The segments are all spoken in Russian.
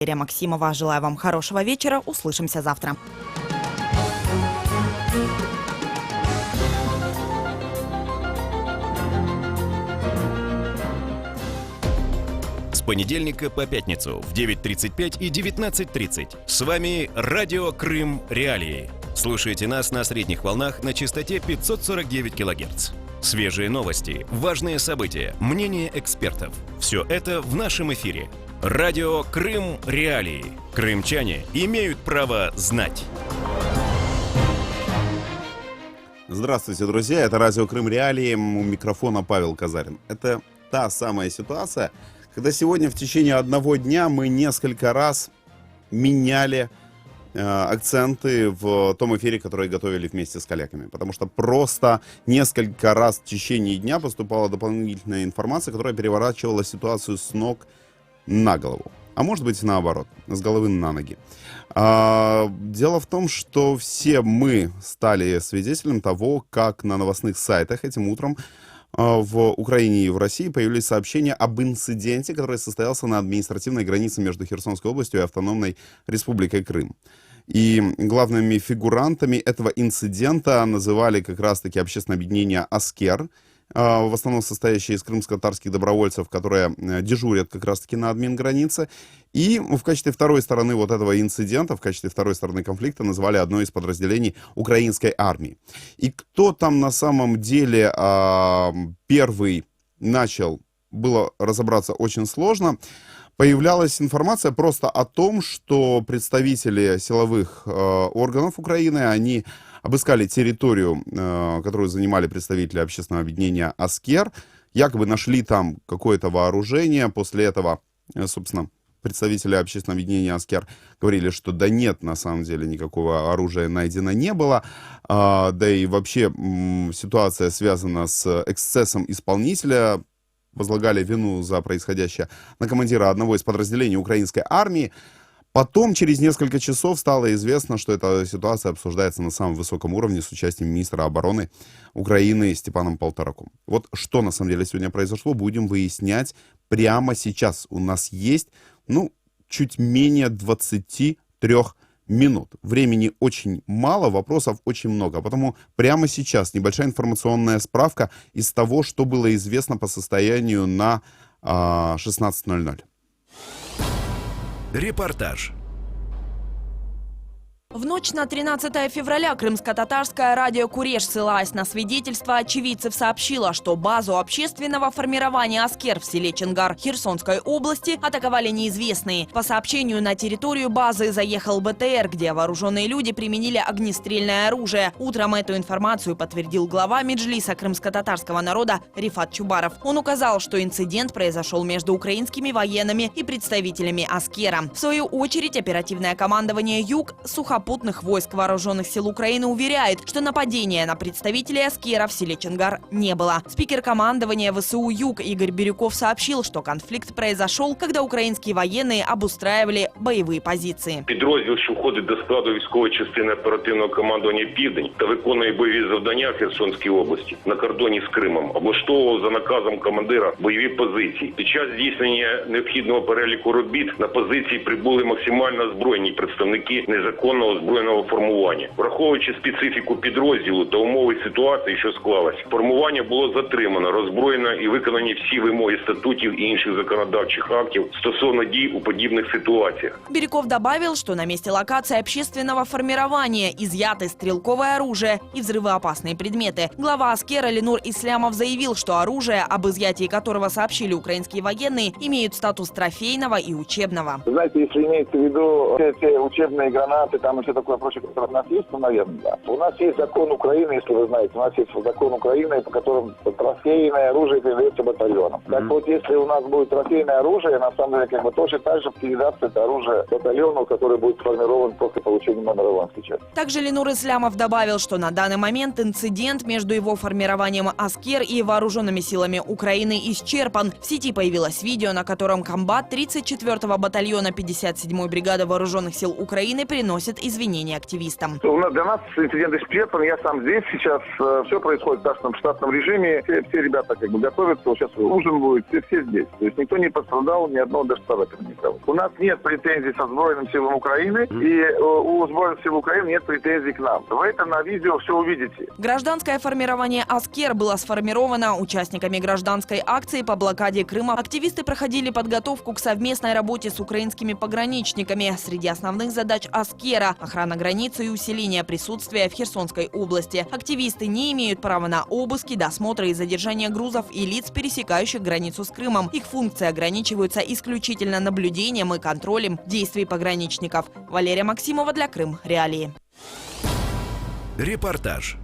Валерия Максимова. Желаю вам хорошего вечера. Услышимся завтра. С понедельника по пятницу в 9:35 и 19:30. С вами Радио Крым Реалии. Слушайте нас на средних волнах на частоте 549 кГц. Свежие новости, важные события, мнения экспертов. Все это в нашем эфире. Радио Крым Реалии. Крымчане имеют право знать. Здравствуйте, друзья. Это Радио Крым Реалии. У микрофона Павел Казарин. Это та самая ситуация, когда сегодня в течение одного дня мы несколько раз меняли акценты в том эфире, который готовили вместе с коллегами. Потому что просто несколько раз в течение дня поступала дополнительная информация, которая переворачивала ситуацию с ног на голову. А может быть, наоборот, с головы на ноги. Дело в том, что все мы стали свидетелем того, как на новостных сайтах этим утром в Украине и в России появились сообщения об инциденте, который состоялся на административной границе между Херсонской областью и Автономной Республикой Крым. И главными фигурантами этого инцидента называли как раз-таки общественное объединение «Аскер», в основном состоящие из крымско-татарских добровольцев, которые дежурят как раз-таки на админ-границе. И в качестве второй стороны вот этого инцидента, в качестве второй стороны конфликта назвали одно из подразделений украинской армии. И кто там на самом деле первый начал, было разобраться очень сложно. Появлялась информация просто о том, что представители силовых органов Украины, они обыскали территорию, которую занимали представители общественного объединения «Аскер», якобы нашли там какое-то вооружение. После этого, собственно, представители общественного объединения «Аскер» говорили, что да нет, на самом деле никакого оружия найдено не было. Да и вообще ситуация связана с эксцессом исполнителя. Возлагали вину за происходящее на командира одного из подразделений украинской армии. Потом, через несколько часов, стало известно, что эта ситуация обсуждается на самом высоком уровне с участием министра обороны Украины Степаном Полтораком. Вот что на самом деле сегодня произошло, будем выяснять прямо сейчас. У нас есть, чуть менее 23 минут. Времени очень мало, вопросов очень много. Потому прямо сейчас небольшая информационная справка из того, что было известно по состоянию на 16:00. Репортаж. В ночь на 13 февраля крымско-татарское радио «Куреш», ссылаясь на свидетельства очевидцев, сообщило, что базу общественного формирования «Аскер» в селе Чонгар Херсонской области атаковали неизвестные. По сообщению, на территорию базы заехал БТР, где вооруженные люди применили огнестрельное оружие. Утром эту информацию подтвердил глава Меджлиса крымско-татарского народа Рифат Чубаров. Он указал, что инцидент произошел между украинскими военными и представителями «Аскера». В свою очередь, оперативное командование «Юг» сухопутных войск вооруженных сил Украины уверяет, что нападения на представителей «Аскера» в селе Чонгар не было. Спикер командования ВСУ «Юг» Игорь Бирюков сообщил, что конфликт произошел, когда украинские военные обустраивали боевые позиции. Підрозділ, що входить до складу військової частини оперативного командування «Південь» та виконує бойові завдання в Херсонській області на кордоні з Кримом, облаштовував за наказом командира бойові позиції. Під час здійснення необхідного переліку робіт на позиції прибули максимально озброєні представники незаконного озброєного формування. Враховуючи специфіку підрозділу та умови ситуації, що склалась, формування було затримано, роззброєно і виконані всі вимоги статутів і інших законодавчих актів стосовно дій у подібних ситуаціях. Бирюков добавил, что на месте локации общественного формирования изъяты стрелковое оружие и взрывоопасные предметы. Глава «Аскера» Ленур Ислямов заявил, что оружие, об изъятии которого сообщили украинские военные, имеют статус трофейного и учебного. Знаете, если имеется в виду те учебные гранаты, там и все такое прочее, которое у нас есть, то, наверное, да. У нас есть закон Украины, если вы знаете, у нас есть закон Украины, по которому трофейное оружие передается батальонам. Так вот, если у нас будет трофейное оружие, на самом деле, точно так же передаться это оружие батальону, который будет сформирован после получения номера воинской части. Также Ленур Ислямов добавил, что на данный момент инцидент между его формированием «Аскер» и вооруженными силами Украины исчерпан. В сети появилось видео, на котором комбат 34-го батальона 57-й бригады вооруженных сил Украины приносит извинения активистам. Для нас инцидент исчерпан. Я сам здесь сейчас. Все происходит в штатном режиме. Все ребята готовятся. Вот сейчас ужин будет. Все здесь. То есть никто не пострадал, ни одного даже собака не стало. У нас нет претензий со Сбройным силам Украины. И у Сбройных сил Украины нет претензий к нам. Вы это на видео все увидите. Гражданское формирование «Аскер» было сформировано участниками гражданской акции по блокаде Крыма. Активисты проходили подготовку к совместной работе с украинскими пограничниками. Среди основных задач «Аскера» – охрана границы и усиление присутствия в Херсонской области. Активисты не имеют права на обыски, досмотры и задержание грузов и лиц, пересекающих границу с Крымом. Их функции ограничиваются исключительно наблюдением и контролем действий пограничников. Валерия Максимова для Крым Реалии. Репортаж.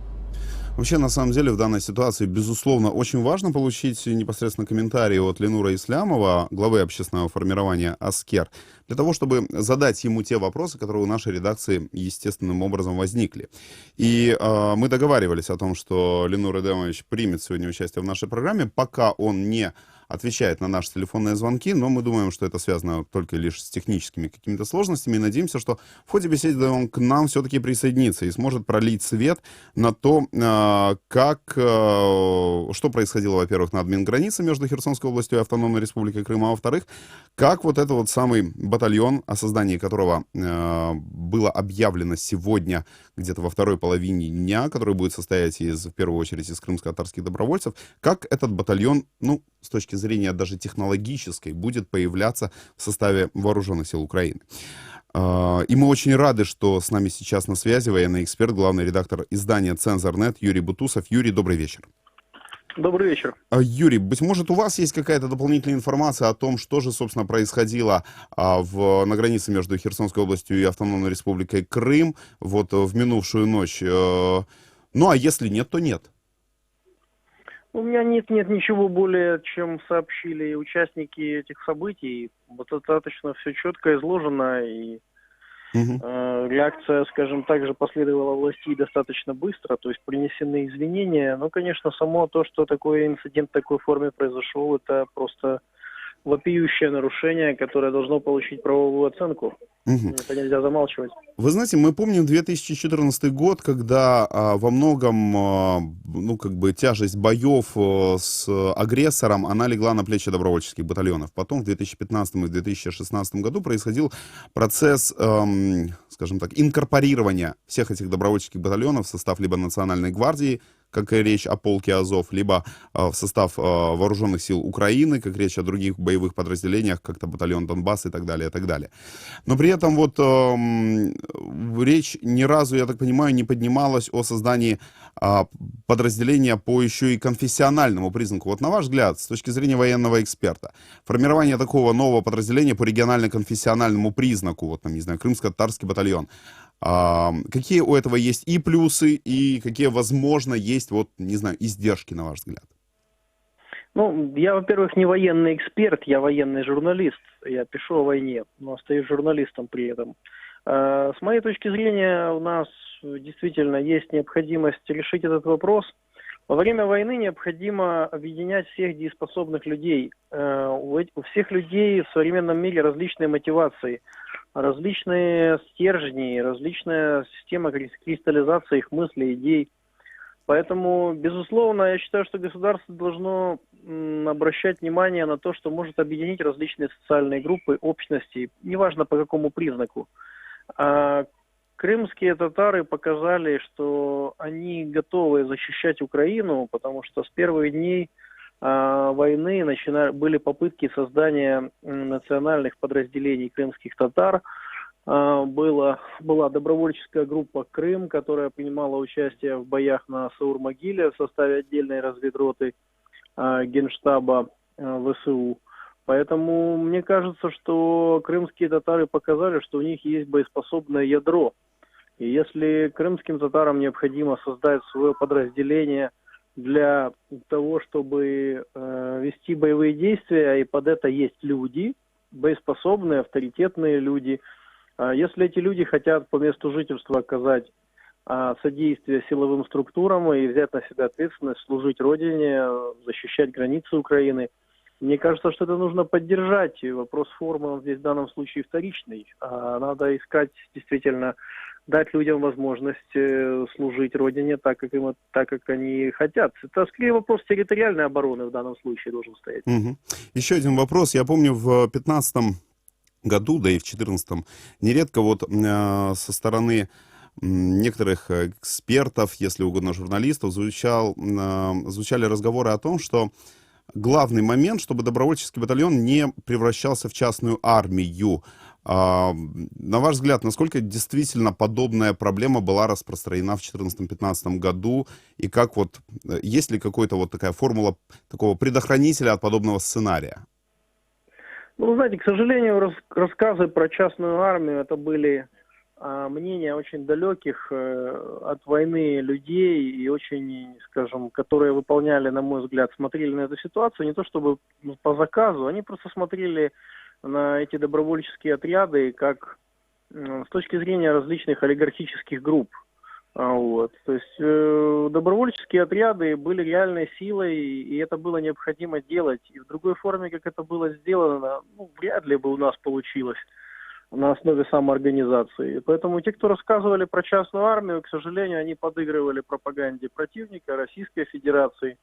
Вообще, на самом деле, в данной ситуации, безусловно, очень важно получить непосредственно комментарии от Ленура Ислямова, главы общественного формирования «Аскер», для того, чтобы задать ему те вопросы, которые у нашей редакции естественным образом возникли. И мы договаривались о том, что Ленур Эдемович примет сегодня участие в нашей программе, пока он не отвечает на наши телефонные звонки, но мы думаем, что это связано только лишь с техническими какими-то сложностями, и надеемся, что в ходе беседы он к нам все-таки присоединится и сможет пролить свет на то, что происходило, во-первых, на админгранице между Херсонской областью и Автономной Республикой Крым, а во-вторых, как вот этот вот самый батальон, о создании которого было объявлено сегодня, где-то во второй половине дня, который будет состоять в первую очередь из крымско-татарских добровольцев, как этот батальон, с точки зрения даже технологической, будет появляться в составе вооруженных сил Украины. И мы очень рады, что с нами сейчас на связи военный эксперт, главный редактор издания «Цензор.нет» Юрий Бутусов. Юрий, добрый вечер. Добрый вечер. Юрий, быть может, у вас есть какая-то дополнительная информация о том, что же, собственно, происходило на границе между Херсонской областью и Автономной Республикой Крым вот в минувшую ночь? Ну, а если нет, то нет. У меня нет ничего более, чем сообщили участники этих событий. Вот достаточно все четко изложено, и реакция, скажем так, же последовала власти достаточно быстро, то есть принесены извинения. Но, конечно, само то, что такой инцидент в такой форме произошел, это просто вопиющее нарушение, которое должно получить правовую оценку. Это нельзя замалчивать. Вы знаете, мы помним 2014 год, когда во многом, тяжесть боев с агрессором, она легла на плечи добровольческих батальонов. Потом в 2015 и 2016 году происходил процесс, скажем так, инкорпорирования всех этих добровольческих батальонов в состав либо Национальной гвардии, как и речь о полке Азов, либо в состав вооруженных сил Украины, как речь о других боевых подразделениях, как-то батальон Донбасс и так далее, и так далее. Но при этом речь ни разу, я так понимаю, не поднималась о создании подразделения по еще и конфессиональному признаку. Вот на ваш взгляд, с точки зрения военного эксперта, формирование такого нового подразделения по регионально-конфессиональному признаку, крымско-татарский батальон, какие у этого есть и плюсы, и какие, возможно, есть, издержки, на ваш взгляд? Я, во-первых, не военный эксперт, я военный журналист. Я пишу о войне, но остаюсь журналистом при этом. С моей точки зрения, у нас действительно есть необходимость решить этот вопрос. Во время войны необходимо объединять всех дееспособных людей. У всех людей в современном мире различные мотивации, различные стержни, различная система кристаллизации их мыслей, идей. Поэтому, безусловно, я считаю, что государство должно обращать внимание на то, что может объединить различные социальные группы, общности, неважно по какому признаку. Крымские татары показали, что они готовы защищать Украину, потому что с первых дней войны были попытки создания национальных подразделений крымских татар. Была добровольческая группа «Крым», которая принимала участие в боях на Саур-могиле в составе отдельной разведроты Генштаба ВСУ. Поэтому мне кажется, что крымские татары показали, что у них есть боеспособное ядро. И если крымским татарам необходимо создать свое подразделение для того, чтобы вести боевые действия, и под это есть люди, боеспособные, авторитетные люди, если эти люди хотят по месту жительства оказать содействие силовым структурам и взять на себя ответственность, служить Родине, защищать границы Украины, мне кажется, что это нужно поддержать. И вопрос формы, он здесь в данном случае вторичный. Надо искать действительно дать людям возможность служить Родине так, как они хотят. Это скорее вопрос территориальной обороны в данном случае должен стоять. Мгм. Еще один вопрос. Я помню, в 2015 году, да и в 2014, нередко вот со стороны некоторых экспертов, если угодно, журналистов, звучали разговоры о том, что главный момент, чтобы добровольческий батальон не превращался в частную армию. На ваш взгляд, насколько действительно подобная проблема была распространена в 2014-2015 году, и как вот, есть ли какая-то вот такая формула такого предохранителя от подобного сценария? Ну, знаете, к сожалению, рассказы про частную армию, это были мнения очень далеких от войны людей и очень, скажем, которые выполняли, на мой взгляд, смотрели на эту ситуацию не то чтобы по заказу, они просто смотрели на эти добровольческие отряды как с точки зрения различных олигархических групп. Вот. То есть добровольческие отряды были реальной силой, и это было необходимо делать. И в другой форме, как это было сделано, ну, вряд ли бы у нас получилось на основе самоорганизации. Поэтому те, кто рассказывали про частную армию, к сожалению, они подыгрывали пропаганде противника, Российской Федерации.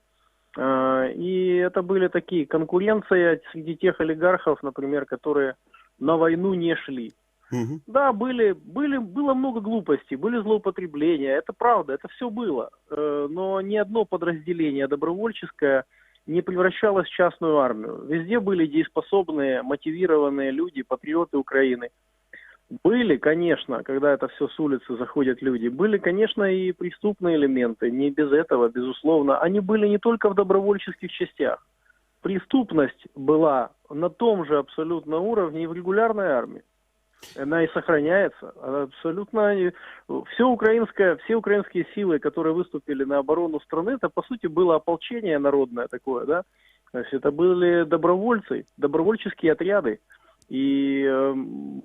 И это были такие конкуренции среди тех олигархов, например, которые на войну не шли. Мгм. Да, было много глупостей, были злоупотребления, это правда, это все было. Но ни одно подразделение добровольческое не превращалось в частную армию. Везде были дееспособные, мотивированные люди, патриоты Украины. Были, конечно, когда это все с улицы заходят люди, были, конечно, и преступные элементы, не без этого, безусловно. Они были не только в добровольческих частях. Преступность была на том же абсолютно уровне и в регулярной армии. Она и сохраняется. Абсолютно все украинские силы, которые выступили на оборону страны, это по сути было ополчение народное такое, да. То есть это были добровольцы, добровольческие отряды. И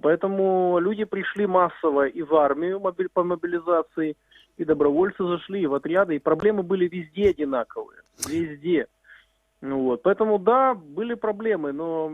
поэтому люди пришли массово и в армию по мобилизации, и добровольцы зашли и в отряды, и проблемы были везде одинаковые. Везде. Ну вот. Поэтому да, были проблемы, но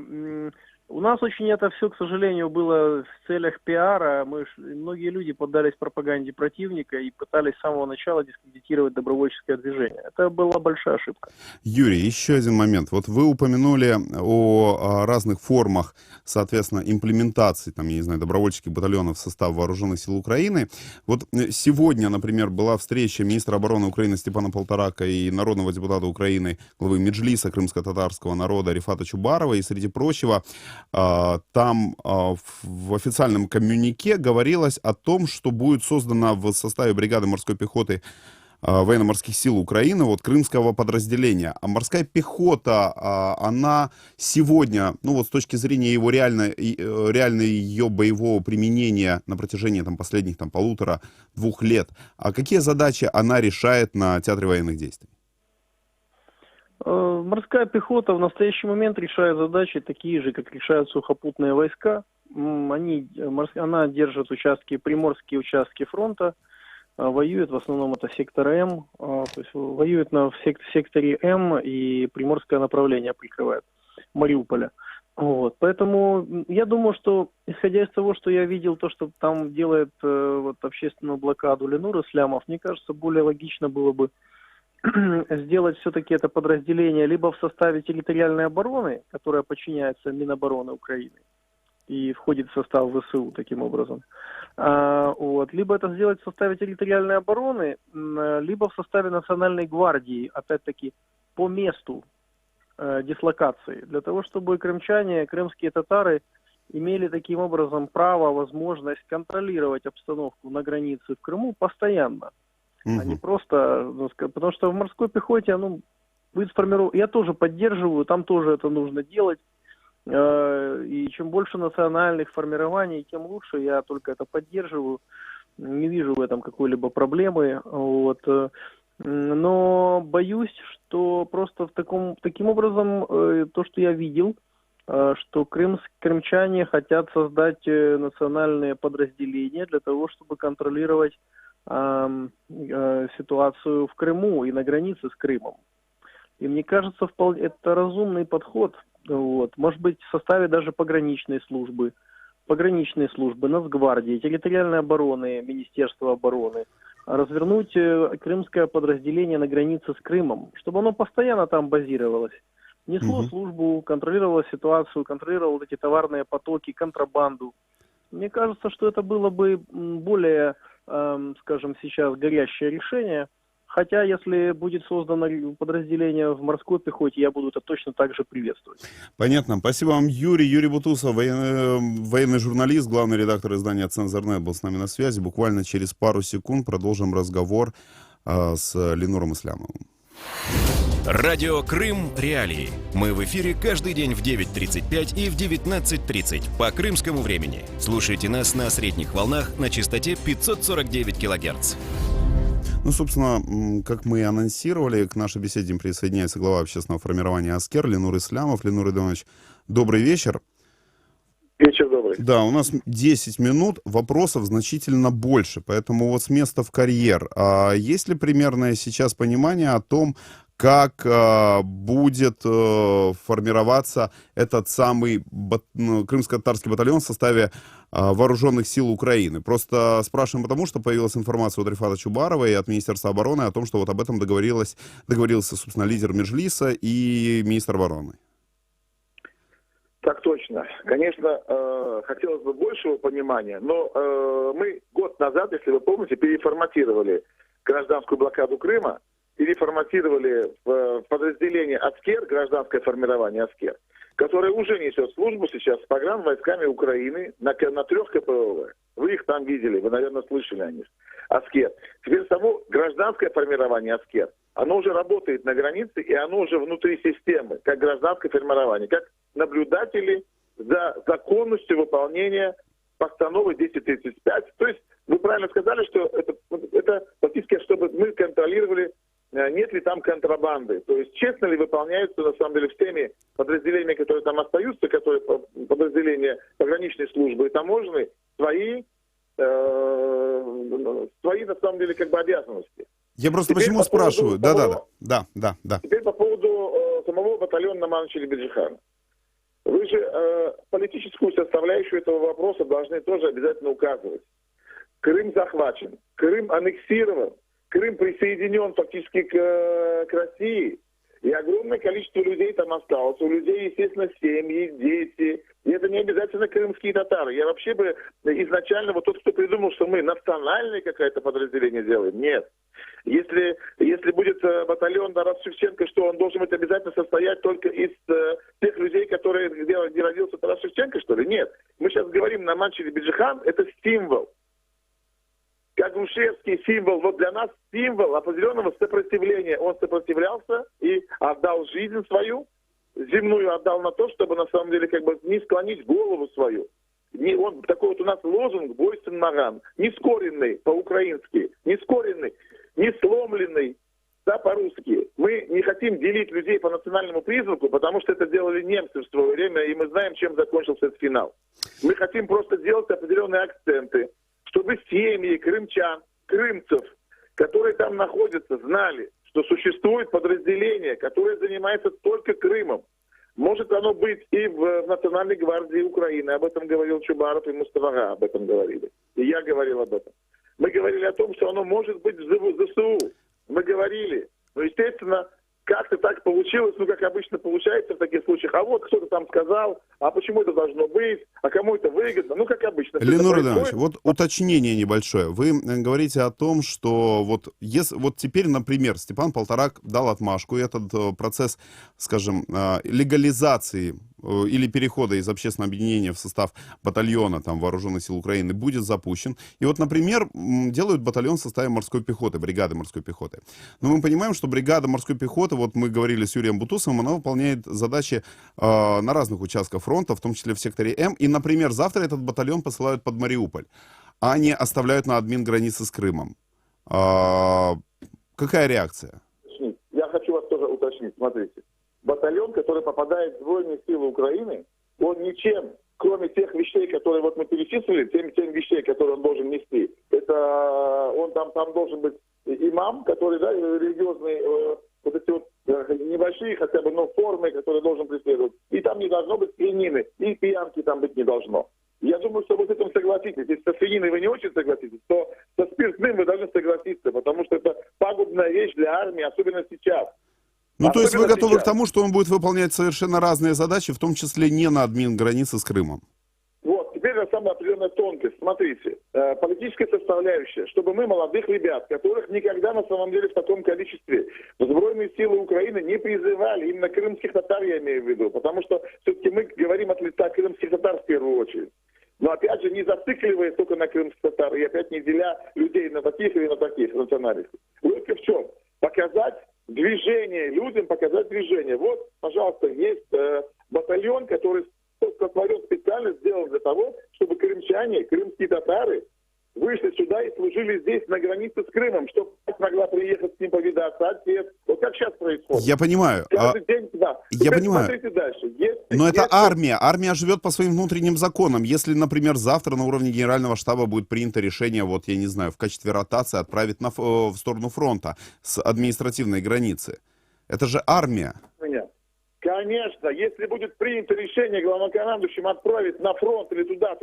у нас очень это все, к сожалению, было в целях пиара. Многие люди поддались пропаганде противника и пытались с самого начала дискредитировать добровольческое движение. Это была большая ошибка. Юрий, еще один момент. Вот вы упомянули о разных формах, соответственно, имплементации, там, я не знаю, добровольческих батальонов в состав Вооруженных сил Украины. Вот сегодня, например, была встреча министра обороны Украины Степана Полторака и народного депутата Украины, главы Меджлиса крымско-татарского народа Рифата Чубарова, и, среди прочего, там в официальном коммюнике говорилось о том, что будет создана в составе бригады морской пехоты военно-морских сил Украины вот крымского подразделения. А морская пехота, она сегодня, ну вот с точки зрения его реально ее боевого применения на протяжении там последних там 1,5-2 лет, а какие задачи она решает на театре военных действий? Морская пехота в настоящий момент решает задачи такие же, как решают сухопутные войска. Она держит приморские участки фронта, воюет в основном это сектор М, то есть воюет в секторе М и приморское направление прикрывает Мариуполя. Вот. Поэтому я думаю, что исходя из того, что я видел, то, что там делает общественную блокаду Ленур Ислямов, мне кажется, более логично было бы сделать все-таки это подразделение либо в составе территориальной обороны, которая подчиняется Минобороны Украины и входит в состав ВСУ таким образом, либо это сделать в составе территориальной обороны, либо в составе Национальной гвардии, опять-таки по месту дислокации, для того, чтобы крымчане, крымские татары имели таким образом право, возможность контролировать обстановку на границе в Крыму постоянно. А не просто, потому что в морской пехоте, будет сформирован. Я тоже поддерживаю, там тоже это нужно делать. И чем больше национальных формирований, тем лучше. Я только это поддерживаю. Не вижу в этом какой-либо проблемы. Вот. Но боюсь, что просто таким образом, то, что я видел, что крымчане хотят создать национальные подразделения для того, чтобы контролировать ситуацию в Крыму и на границе с Крымом. И мне кажется, это разумный подход. Вот. Может быть, в составе даже пограничной службы пограничные службы, Нацгвардии, территориальной обороны, Министерства обороны, развернуть крымское подразделение на границе с Крымом, чтобы оно постоянно там базировалось. Несло службу, контролировало ситуацию, контролировало вот эти товарные потоки, контрабанду. Мне кажется, что это было бы более, скажем, сейчас горящее решение. Хотя, если будет создано подразделение в морской пехоте, я буду это точно так же приветствовать. Понятно. Спасибо вам, Юрий. Юрий Бутусов, военный журналист, главный редактор издания «Цензорнет» был с нами на связи. Буквально через пару секунд продолжим разговор с Ленуром Ислямовым. Радио Крым Реалии. Мы в эфире каждый день в 9:35 и в 19:30 по крымскому времени. Слушайте нас на средних волнах на частоте 549 кГц. Ну, собственно, как мы и анонсировали, к нашей беседе присоединяется глава общественного формирования «Аскер» Ленур Ислямов. Ленур Иванович, добрый вечер. Вечер добрый. Да, у нас 10 минут, вопросов значительно больше, поэтому вот с места в карьер. Есть ли примерное сейчас понимание о том, как будет формироваться этот самый крымско-татарский батальон в составе вооруженных сил Украины? Просто спрашиваем потому, что появилась информация от Рифата Чубарова и от Министерства обороны о том, что вот об этом договорился, собственно, лидер Меджлиса и министр обороны. Так точно. Конечно, хотелось бы большего понимания, но мы год назад, если вы помните, переформатировали гражданскую блокаду Крыма, переформатировали в подразделение «Аскер», гражданское формирование «Аскер», которое уже несет службу сейчас с погранвойсками Украины на 3 КПВВ. Вы их там видели, вы, наверное, слышали о них. «Аскер». Теперь само гражданское формирование «Аскер», оно уже работает на границе, и оно уже внутри системы, как гражданское формирование, как наблюдатели за законностью выполнения постановы 1035. То есть вы правильно сказали, что это фактически, чтобы мы контролировали, нет ли там контрабанды. То есть честно ли выполняются, на самом деле, всеми подразделениями, которые там остаются, которые подразделения пограничной службы и таможенной, свои, на самом деле, как бы обязанности. Я просто Теперь почему спрашиваю? Да. Теперь по поводу самого батальона Мамчели-Беджихана. Вы же политическую составляющую этого вопроса должны тоже обязательно указывать. Крым захвачен, Крым аннексирован, Крым присоединен фактически к России. И огромное количество людей там осталось. У людей, естественно, семьи, дети. И это не обязательно крымские татары. Я вообще бы изначально, вот тот, кто придумал, что мы национальное какое-то подразделение делаем, нет. Если будет батальон Тарас Шевченко, что он должен быть обязательно состоять только из тех людей, где родился Тарас Шевченко, что ли? Нет. Мы сейчас говорим на Мамчели-Беджихан, это символ. Как Грушевский символ, вот для нас символ определенного сопротивления. Он сопротивлялся и отдал жизнь свою, земную отдал на то, чтобы на самом деле как бы не склонить голову свою. Такой вот у нас лозунг «Бойсен Маран», нескоренный по-украински, нескоренный, не сломленный, да, по-русски. Мы не хотим делить людей по национальному признаку, потому что это делали немцы в свое время, и мы знаем, чем закончился этот финал. Мы хотим просто делать определенные акценты, чтобы семьи крымчан, крымцев, которые там находятся, знали, что существует подразделение, которое занимается только Крымом. Может оно быть и в Национальной гвардии Украины, об этом говорил Чубаров и Мустафа, об этом говорили. И я говорил об этом. Мы говорили о том, что оно может быть в ЗСУ. Мы говорили. Но, естественно, как-то так получилось, как обычно получается в таких случаях. А вот кто-то там сказал, а почему это должно быть, а кому это выгодно. Как обычно. Ленур Иванович, вот уточнение небольшое. Вы говорите о том, что вот теперь, например, Степан Полторак дал отмашку, и этот процесс, скажем, легализации или перехода из общественного объединения в состав батальона там, Вооруженных сил Украины будет запущен. И вот, например, делают батальон в составе морской пехоты, бригады морской пехоты. Но мы понимаем, что бригада морской пехоты, вот мы говорили с Юрием Бутусовым, она выполняет задачи на разных участках фронта, в том числе в секторе М. И, например, завтра этот батальон посылают под Мариуполь, а не оставляют на админ границы с Крымом. Какая реакция? Я хочу вас тоже уточнить. Смотрите. Батальон, который попадает в Сбройные силы Украины, он ничем, кроме тех вещей, которые вот мы перечислили, тем вещей, которые он должен нести, это он там должен быть имам, который, да, религиозный, вот эти вот небольшие хотя бы, но формы, которые должен преследовать. И там не должно быть пьянины, и пьянки там быть не должно. Я думаю, что вы с этим согласитесь. Если со свининой вы не очень согласитесь, то со спиртным вы должны согласиться, потому что это пагубная вещь для армии, особенно сейчас. Ну, то есть вы Особенно готовы сейчас. к тому, что он будет выполнять совершенно разные задачи, в том числе не на админ-границе с Крымом? Вот, теперь на самая определенная тонкость. Смотрите, политическая составляющая, чтобы мы, молодых ребят, которых никогда на самом деле в таком количестве в Сбройные силы Украины не призывали, именно крымских татар я имею в виду, потому что все-таки мы говорим от лица крымских татар в первую очередь. Но опять же, не зацикливаясь только на крымских татар и опять не деля людей на таких или на таких национальностей. Логика в чем? Показать движение людям, показать движение. Вот, пожалуйста, есть батальон, который сотворен специально, сделан для того, чтобы крымчане, крымские татары вышли сюда и служили здесь на границе с Крымом, чтобы могла приехать с ним повидаться, отец. Вот как сейчас происходит. Я понимаю. Каждый день, да. Я Теперь понимаю. смотрите дальше. Но это армия. Армия живет по своим внутренним законам. Если, например, завтра на уровне Генерального штаба будет принято решение, вот, я не знаю, в качестве ротации отправить в сторону фронта с административной границы. Это же армия. Конечно, если будет принято решение главнокомандующим отправить на фронт или туда,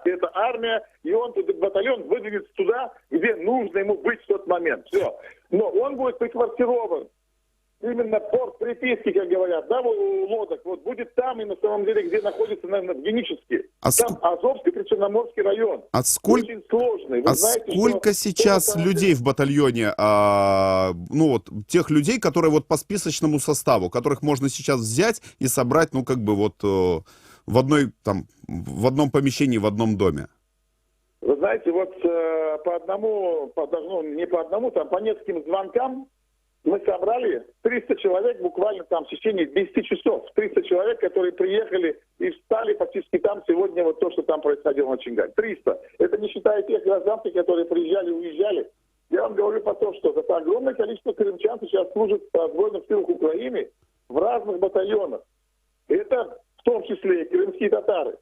это армия, и он, этот батальон, выдвинется туда, где нужно ему быть в тот момент. Все. Но он будет приквартирован. Именно порт приписки, как говорят, да, у лодок, вот будет там и на самом деле, где находится, наверное, Генический. Там Азовский, Причерноморский район. Очень сложный. Вы знаете, сколько сейчас людей в батальоне, ну вот, тех людей, которые вот по списочному составу, которых можно сейчас взять и собрать, ну как бы вот в одном помещении, в одном доме? Вы знаете, вот по нескольким звонкам мы собрали 300 человек буквально там в течение 10 часов. 300 человек, которые приехали и встали практически там сегодня вот то, что там происходило на Чингане. 300. Это не считая тех гражданских, которые приезжали и уезжали. Я вам говорю про то, что это огромное количество крымчан сейчас служат в Сбройных силах Украины в разных батальонах. Это в том числе и крымские татары.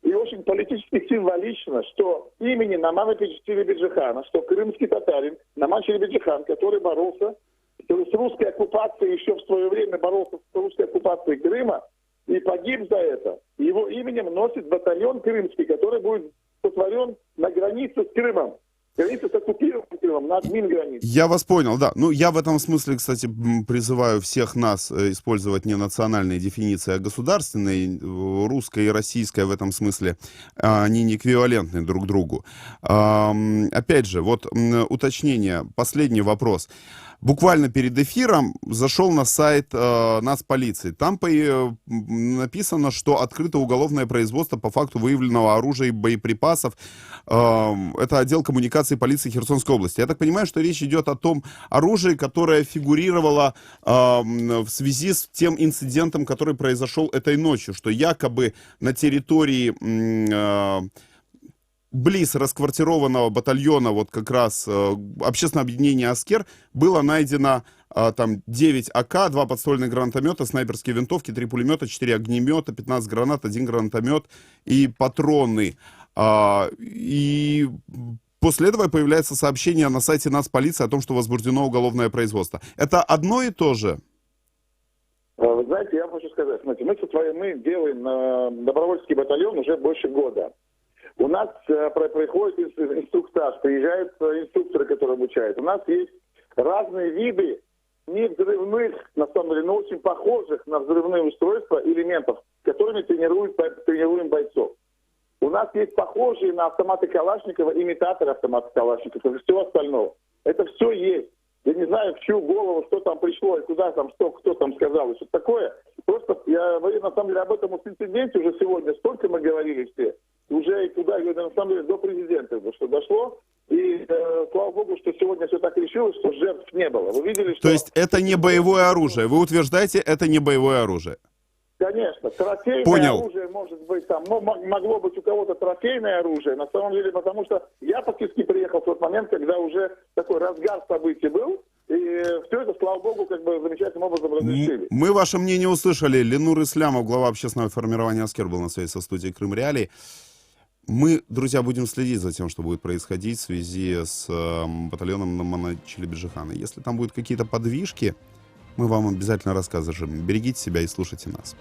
И очень политически символично, что имени Намана Челебеджихана, что крымский татарин Наман Челебеджихан, который боролся с русской оккупацией, еще в свое время боролся с русской оккупацией Крыма и погиб за это. Его именем носит батальон крымский, который будет сотворен на границе с Крымом. Граница с оккупированным Крымом, на админ-границе. Я вас понял, да. Ну, я в этом смысле, кстати, призываю всех нас использовать не национальные дефиниции, а государственные. Русская и российская в этом смысле, они не эквивалентны друг другу. Опять же, вот уточнение, последний вопрос. Буквально перед эфиром зашел на сайт Нацполиции. Там написано, что открыто уголовное производство по факту выявленного оружия и боеприпасов. Это отдел коммуникации полиции Херсонской области. Я так понимаю, что речь идет о том оружии, которое фигурировало в связи с тем инцидентом, который произошел этой ночью, что якобы на территории близ расквартированного батальона, вот как раз общественное объединение «Аскер», было найдено там 9 АК, 2 подствольных гранатомета, снайперские винтовки, 3 пулемета, 4 огнемета, 15 гранат, 1 гранатомет и патроны. И после этого появляется сообщение на сайте Нацполиции о том, что возбуждено уголовное производство. Это одно и то же? Вы знаете, я хочу сказать, смотрите, мы делаем добровольческий батальон уже больше года. У нас проходит инструктаж, приезжают инструкторы, которые обучают. У нас есть разные виды не взрывных, на самом деле, но очень похожих на взрывные устройства элементов, которыми тренируем бойцов. У нас есть похожие на автоматы Калашникова, имитаторы автомата Калашникова и всего остального. Это все есть. Я не знаю, в чью голову, что там пришло, и куда там, кто там сказал, и что такое. Просто я говорю, на самом деле, об этом инциденте уже сегодня столько мы говорили все. Уже и туда, на самом деле, до президента что дошло. И слава богу, что сегодня все так решилось, что жертв не было. Вы видели, что... То есть это не боевое оружие? Вы утверждаете, это не боевое оружие? Конечно, трофейное оружие может быть там, могло быть у кого-то трофейное оружие, на самом деле, потому что я фактически приехал в тот момент, когда уже такой разгар событий был, и все это, слава богу, как бы замечательным образом разрешили. Мы ваше мнение услышали. Ленур Ислямов, глава общественного формирования «Аскер», был на связи со студией «Крым Реалии». Мы, друзья, будем следить за тем, что будет происходить в связи с батальоном Намана Челебеджихана. Если там будут какие-то подвижки, мы вам обязательно расскажем. Берегите себя и слушайте нас.